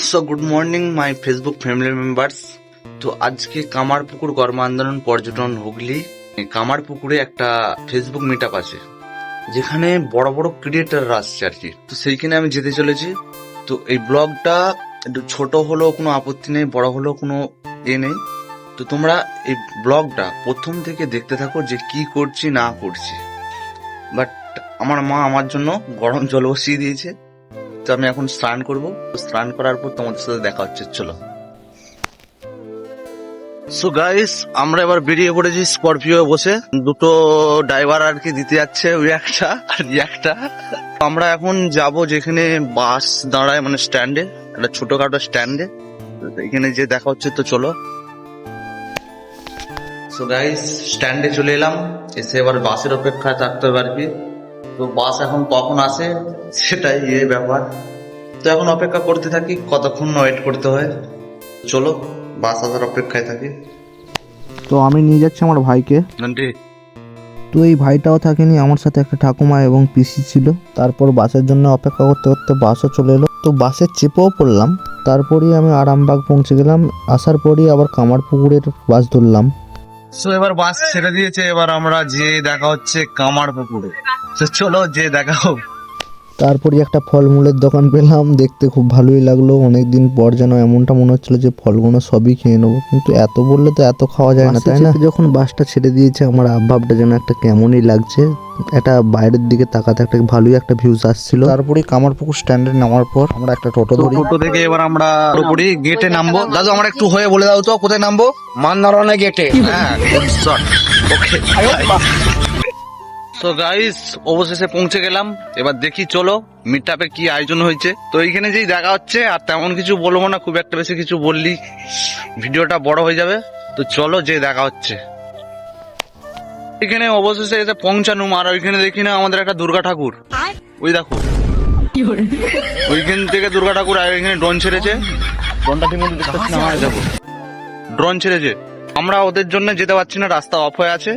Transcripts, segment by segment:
So good morning my Facebook family members. তো আজকে কামারপুকুর কর্ম আন্দোলন পর্যটন হুগলি কামারপুকুরে একটা ফেসবুক মিট আপ আছে, যেখানে বড় বড় ক্রিয়েটাররা আসছে আর কি। তো সেইখানে আমি যেতে চলেছি। তো এই ব্লগটা একটু ছোট হলেও কোনো আপত্তি নেই, বড় হলেও কোনো নেই। তো তোমরা এই ব্লগটা প্রথম থেকে দেখতে থাকো যে কি করছি না করছি। বাট আমার মা আমার জন্য গরম জল বসিয়ে দিয়েছে, তো আমি এখন স্নান করব। স্নান করার পর তোমাদের সাথে দেখা হচ্ছে, চলো। সো গাইস, আমরা এবার বেরিয়ে পড়েছি স্করপিও বসে। দুটো ড্রাইভার আর কি দিতে যাচ্ছে, ওই একটা আর একটা। আমরা এখন যাব যেখানে বাস দাঁড়ায়, মানে স্ট্যান্ডে, একটা ছোটখাটো স্ট্যান্ডে। এখানে যে দেখা হচ্ছে, তো চলো। সো গাইস, স্ট্যান্ডে চলে এলাম, এসে এবার বাসের অপেক্ষায় থাকতে হবে আর কি। তো বাস এখন কখন আসে সেটাই ব্যাপার। তো এখন অপেক্ষা করতে থাকি, কতক্ষণ ওয়েট করতে হয়। চলো বাস আসার অপেক্ষায় থাকি। তো আমি নিয়ে যাচ্ছি আমার ভাইকে। নন্টি, তো এই ভাইটাও থাকেনি, আমার সাথে একটা ঠাকুমা এবং পিসি ছিল। তারপর বাসের জন্য অপেক্ষা করতে করতে বাসও চলে এলো। তো বাসে চেপেও পড়লাম। তারপরেই আমি আরামবাগ পৌঁছে গেলাম। আসার পরই আবার কামারপুকুরের বাস ধরলাম। সো এবার বাস ছেড়ে দিয়েছে, এবার আমরা যে দেখা হচ্ছে কামারপুকুরে। তো চলো যে দেখা হোক। তারপরে একটা ফলমূলের দোকান পেলাম, দেখতে খুব ভালোই লাগলো। অনেকদিন পর যেন এমনটা মনে হচ্ছিল যে ফলগুলো সবই খেয়ে নেবো, কিন্তু এত বললে তো এত খাওয়া যায় না, তাই না? যখন বাসটা ছেড়ে দিয়েছে আমার ভাবটা যেন একটা কেমনই লাগছে। একটা বাইরের দিকে তাকাতে একটা ভালোই একটা ভিউজ আসছিল। তারপরে কামারপুকুর স্ট্যান্ডে নামার পর আমরা একটা টোটো ধরি। টোটো থেকে এবার আমরা পুরোপুরি গেটে নামবো। দাদু আমরা একটু হয়ে বলে দাও তো কোথায় নামবো? মান্নারনে গেটে। হ্যাঁ, গুড শট। ওকে। তো গাইস, অবশেষে পৌঁছে গেলাম। এবার দেখি চলো মিট আপে কি আয়োজন হয়েছে। তো এইখানে যেই দেখা হচ্ছে, আর তেমন কিছু বলবো না, খুব একটা বেশি কিছু বললি ভিডিওটা বড় হয়ে যাবে। তো চলো যে দেখা হচ্ছে। এখানে অবশেষে এসে পৌঁছানুম, আর ওইখানে দেখি না আমাদের একটা দুর্গা ঠাকুর। ওই দেখো, ওইখান থেকে দুর্গা ঠাকুর, আর এখানে ড্রোন ছেড়েছে। ড্রোনটা ঠিক মতো দেখতে পাচ্ছি না, আমার দেখো ড্রোন ছেড়েছে। আমরা ওদের জন্য যেতে পারছি না, রাস্তা অফ হয়ে আছে।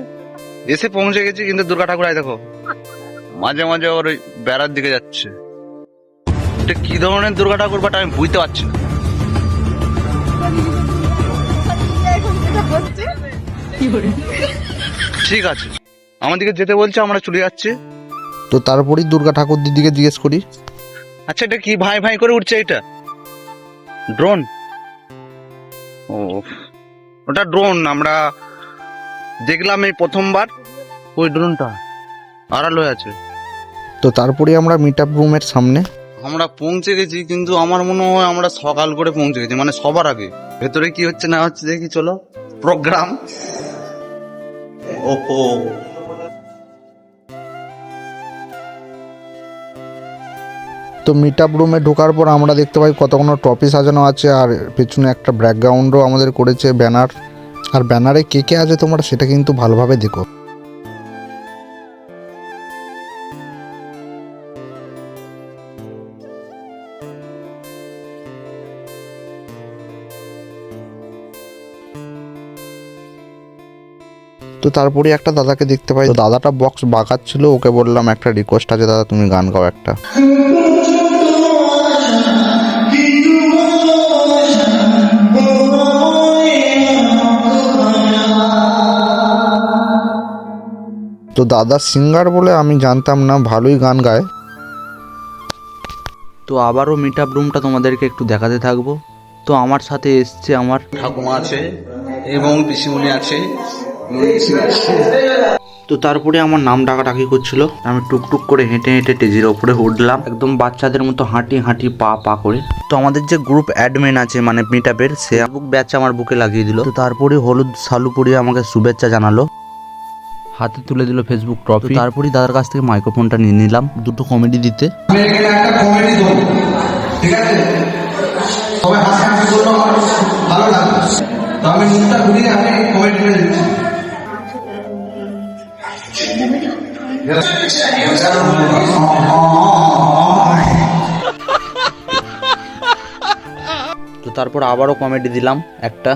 এসে পৌঁছে গেছি, কিন্তু দুর্গা ঠাকুর আয় দেখো মাঝে মাঝে ওর ওই বেড়ার দিকে যাচ্ছে। এটা কি ধরনের দুর্গা ঠাকুর বাট আমি বুঝতে পারছি না। ঠিক আছে, আমাদেরকে যেতে বলছে, আমরা চলে যাচ্ছি। তো তারপরেই দুর্গা ঠাকুর দিদিকে জিজ্ঞেস করি, আচ্ছা এটা কি ভাই ভাই করে উঠছে? এটা ড্রোন? ও, ওটা ড্রোন আমরা দেখলাম এই প্রথমবার। ওই ড্রোনটা আড়াল হয়ে আছে। তো তারপরে আমরা মিট আপ রুমের সামনে। আমরা পৌঁছে গেছি, কিন্তু আমার মনে হয় আমরা সকাল করে পৌঁছে গেছি, মানে সবার আগে। ভেতরে কি হচ্ছে না হচ্ছে দেখি, চলো। প্রোগ্রাম, ওহো। তো মিট আপ রুমে ঢোকার পর আমরা দেখতে পাই কতগুলো ট্রফি সাজানো আছে, আর পেছনে একটা ব্যাকগ্রাউন্ডও আমাদের করেছে ব্যানার। আর ব্যানারে কে কে আছে তোমরা সেটা কিন্তু ভালোভাবে দেখো। তো তারপরে একটা দাদাকে দেখতে পাই, তো দাদাটা বক্স বাগাচ্ছিল। ওকে বললাম একটা রিকোয়েস্ট আছে দাদা, তুমি গান গাও একটা। তো দাদা সিঙ্গার বলে আমি জানতাম না, ভালোই গান গায়। তো আবারও মিট আপ রুমটা তোমাদেরকে একটু দেখাতে থাকবো। তো আমার সাথে এসছে আমার ঠাকুমা আছে এবং পিসিমণি আছে। তো তারপরে আমার নাম ডাকাডাকি করছিল। আমি টুকটুক করে হেঁটে হেঁটে স্টেজের ওপরে উঠলাম, একদম বাচ্চাদের মতো হাঁটি হাঁটি পা পা করে। তো আমাদের যে গ্রুপ অ্যাডমিন আছে মানে মিট আপের, সে বুক ব্যাচ আমার বুকে লাগিয়ে দিল। তো তারপরে হলুদ শালু পরিয়ে আমাকে শুভেচ্ছা জানালো, হাতে তুলে দিল ফেসবুক ট্রফি। তারপরে দাদার কাছ থেকে মাইক্রোফোনটা নিয়ে নিলাম দুটো কমেডি দিতে। আমি এখানে একটা কমেডি দেবো, ঠিক আছে? সবাই হাসাহাসি করলো, আমার ভালো লাগলো। তো আমি মুখটা ঘুরিয়ে আমি কমেডিটা দিচ্ছি। তো তারপর আবারও কমেডি দিলাম একটা।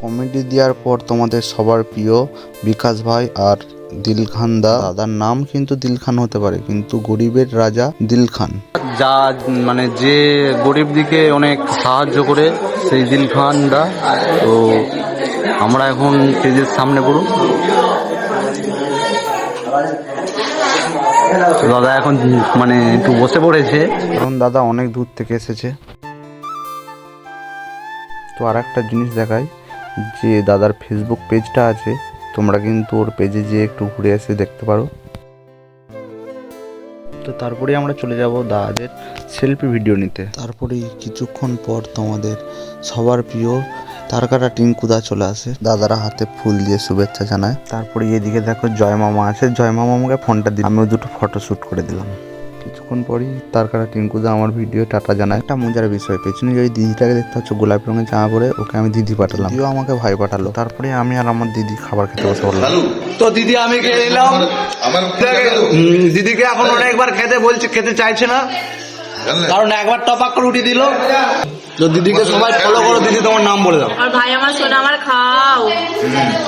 কমেডি দেওয়ার পর তোমাদের সবার প্রিয় বিকাশ ভাই আর দিল খান দা। দাদার নাম কিন্তু দিল খান হতে পারে, কিন্তু গরিবের রাজা দিল খান। যা মানে যে গরিব দিকে অনেক সাহায্য করে সেই দিল খান দা। তো আমরা এখন স্টেজের সামনে পড়ব। দাদা এখন মানে একটু বসে পড়েছে, কারণ দাদা অনেক দূর থেকে এসেছে। তো আর একটা জিনিস দেখাই, যে দাদার ফেসবুক পেজটা আছে, তোমরা কিন্তু ওর পেজে যেয়ে একটু ঘুরে এসে দেখতে পারো। তো তারপরে আমরা চলে যাব দাদাদের সেলফি ভিডিও নিতে। তারপরেই কিছুক্ষণ পর তোমাদের সবার প্রিয় তারকাটা টিঙ্কুদা চলে আসে, দাদারা হাতে ফুল দিয়ে শুভেচ্ছা জানায়। তারপরে এদিকে দেখো জয় মামা আছে, জয় মামা আমাকে ফোনটা দিল, আমিও দুটো ফটো শ্যুট করে দিলাম। কিছুক্ষণ পরই তারকাটা টিঙ্কুদা আমার ভিডিও টাটা জানায়। একটা মজার বিষয়, পেছনে যে দিদিটাকে দেখতে পাচ্ছ গোলাপি রঙের জামা পরে, ওকে আমি দিদি পাঠালাম, দিদিও আমাকে ভাই পাঠালো। তারপরে আমি আর আমার দিদি খাবার খেতে বসে বললাম। তো দিদি আমি খেয়ে নিলাম। দিদিকে এখন অনেকবার খেতে বলছি, খেতে চাইছে না, কারণ একবার টপাক করে উঠিয়ে দিল। তো দিদিকে সবাই ফলো করো। দিদি তোমার নাম বলে দাও। আর ভাই আমার সোনা আমার খাও।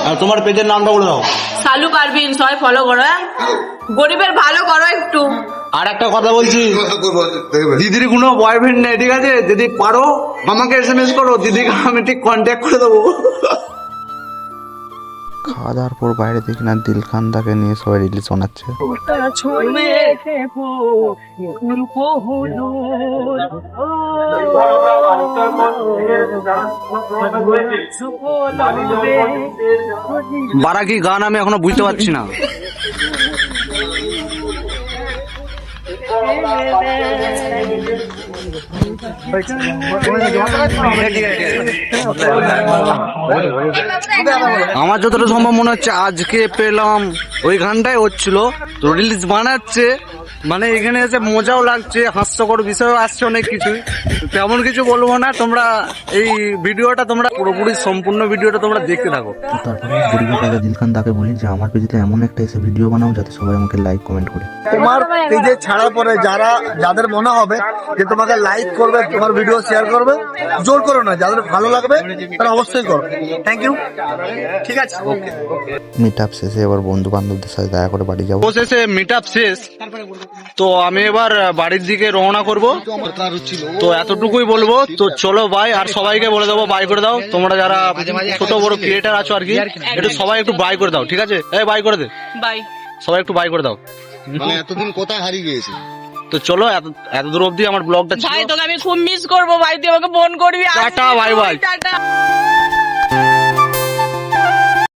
আর তোমার পেজের নামটা বলে দাও। সালু পারবিন, সবাই ফলো করো। হ্যাঁ? গরিবের ভালো করো একটু। আর একটা কথা বলছি, দিদির কোনো বয়ফ্রেন্ড নেই, ঠিক আছে? যদি পারো আমাকে SMS করো, দিদিকে আমি ঠিক কন্ট্যাক্ট করে দেবো। খাওয়া দাওয়ার পর বাইরে দেখি না দিল খান দাকে নিয়ে সবাই রিলিজ বানাচ্ছে। বারা কি গান আমি এখনো বুঝতে পারছি না। আমার যতটা সম্ভব মনে হচ্ছে আজকে পেলাম ওই গানটাই হচ্ছিল, তো রিলিজ বানাচ্ছে, মানে এখানে এসে মজাও লাগছে, হাস্যকর বিষয়ও আসছে অনেক কিছু। তেমন কিছু বলবো না, তোমরা এই ভিডিওটা তোমরা পুরোপুরি সম্পূর্ণ ভিডিওটা তোমরা দেখতে থাকো। তারপরে গরিবের রাজা দিল খান দাকে বলি যে আমার পেজে এমন একটা এসে ভিডিও বানাও যাতে সবাই আমাকে লাইক কমেন্ট করে। তোমার পেজে ছাড়ার পরে যাদের মনে হবে যে তোমাকে লাইক করবে, তোমার ভিডিও শেয়ার করবে, জোর করো না, যাদের ভালো লাগবে তারা অবশ্যই করো। Thank you. ঠিক আছে, মিট আপ শেষে এবার বন্ধু বান্ধবদের সাথে দেখা করে বাড়ি যাবো। শেষে মিট আপ শেষ, তো আমি এবার বাড়ির দিকে রওনা করব। তো এতটুকুই বলবো, তো চলো বাই। আর সবাইকে বলে দেবো বাই করে দাও, তোমরা যারা ছোট বড় ক্রিয়েটার আছো আর কি, একটু সবাই একটু বাই করে দাও, ঠিক আছে? এই বাই করে দে, বাই। সবাই একটু বাই করে দাও। মানে এতদিন কোথায় হারিয়ে গিয়েছে। তো চলো, এত দূর অবধি আমার ব্লগটা ছিল। ভাই তোকে আমি খুব মিস করবো ভাই, তুই আমাকে ফোন করবি। Tata, bye bye. টাটা।